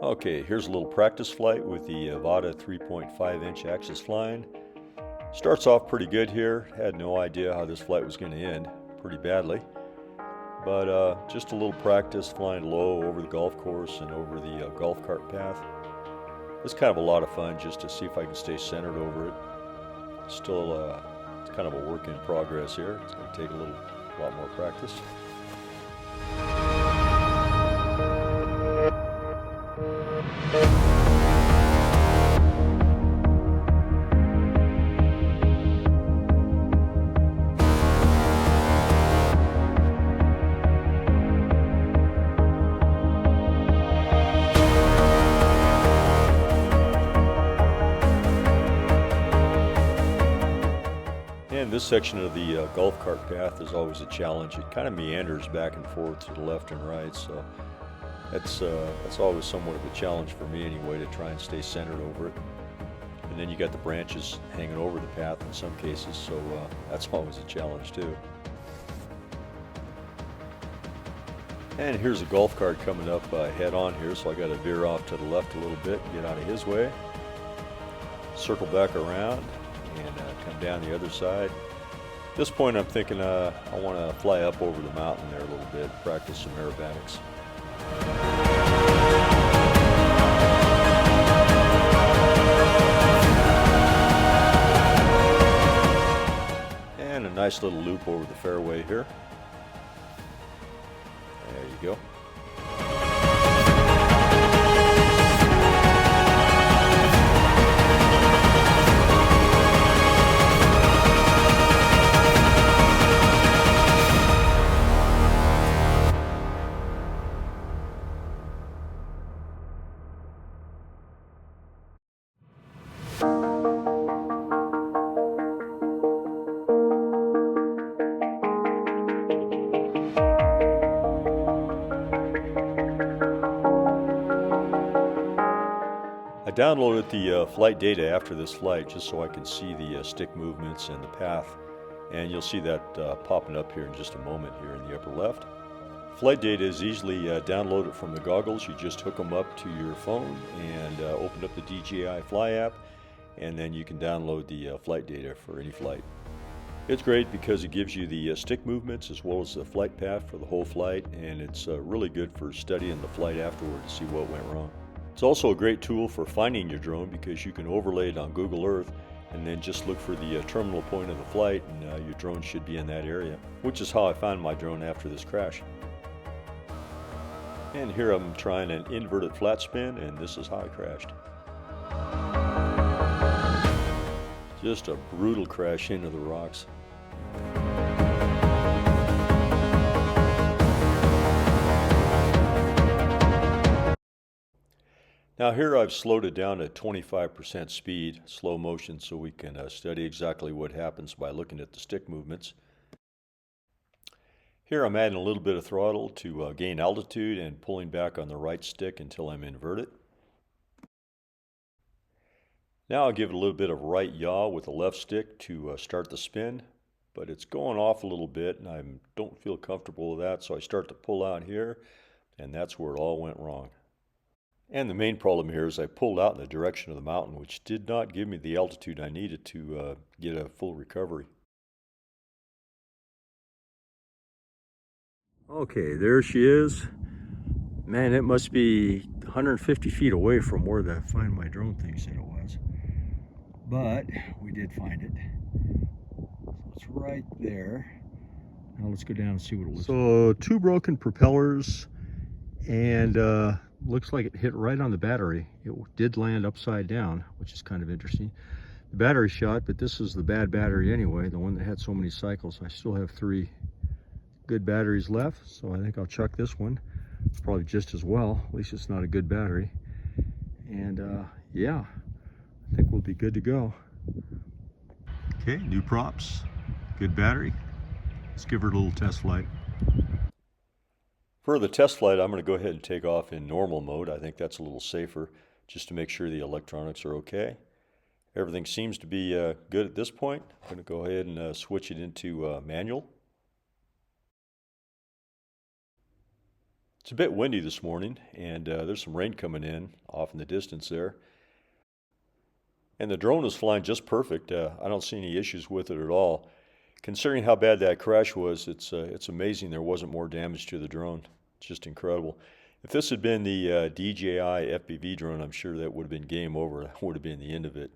Okay, here's a little practice flight with the Avata 3.5-inch Axisflying. Starts off pretty good here. Had no idea how this flight was going to end, pretty badly. But just a little practice flying low over the golf course and over the golf cart path. It's kind of a lot of fun just to see if I can stay centered over it. Still, it's kind of a work in progress here. It's going to take a lot more practice. And this section of the golf cart path is always a challenge. It kind of meanders back and forth to the left and right, so that's always somewhat of a challenge for me anyway, to try and stay centered over it. And then you got the branches hanging over the path in some cases, so that's always a challenge too. And here's a golf cart coming up head on here, so I got to veer off to the left a little bit, get out of his way, circle back around, and come down the other side. At this point I'm thinking I want to fly up over the mountain there a little bit, practice some aerobatics. And a nice little loop over the fairway here. There you go. I downloaded the flight data after this flight just so I can see the stick movements and the path, and you'll see that popping up here in just a moment here in the upper left. Flight data is easily downloaded from the goggles. You just hook them up to your phone and open up the DJI Fly app, and then you can download the flight data for any flight. It's great because it gives you the stick movements as well as the flight path for the whole flight, and it's really good for studying the flight afterward to see what went wrong. It's also a great tool for finding your drone because you can overlay it on Google Earth and then just look for the terminal point of the flight, and your drone should be in that area, which is how I found my drone after this crash. And here I'm trying an inverted flat spin, and this is how I crashed. Just a brutal crash into the rocks. Now here I've slowed it down to 25% speed, slow motion, so we can study exactly what happens by looking at the stick movements. Here I'm adding a little bit of throttle to gain altitude and pulling back on the right stick until I'm inverted. Now I'll give it a little bit of right yaw with the left stick to start the spin, but it's going off a little bit and I don't feel comfortable with that, so I start to pull out here, and that's where it all went wrong. And the main problem here is I pulled out in the direction of the mountain, which did not give me the altitude I needed to get a full recovery. Okay, there she is. Man, it must be 150 feet away from where the Find My Drone thing said it was. But we did find it. So it's right there. Now let's go down and see what it looks like. So 2 broken propellers, and looks like it hit right on the battery. It did land upside down, which is kind of interesting. The battery shot, but this is the bad battery anyway, the one that had so many cycles. I still have 3 good batteries left, so I think I'll chuck this one. It's probably just as well. At least it's not a good battery. And yeah, I think we'll be good to go. Okay, new props, good battery. Let's give her a little test flight. For the test flight, I'm going to go ahead and take off in normal mode. I think that's a little safer, just to make sure the electronics are okay. Everything seems to be good at this point. I'm going to go ahead and switch it into manual. It's a bit windy this morning, and there's some rain coming in off in the distance there. And the drone is flying just perfect. I don't see any issues with it at all. Considering how bad that crash was, it's amazing there wasn't more damage to the drone. It's just incredible. If this had been the DJI FPV drone, I'm sure that would have been game over. That would have been the end of it.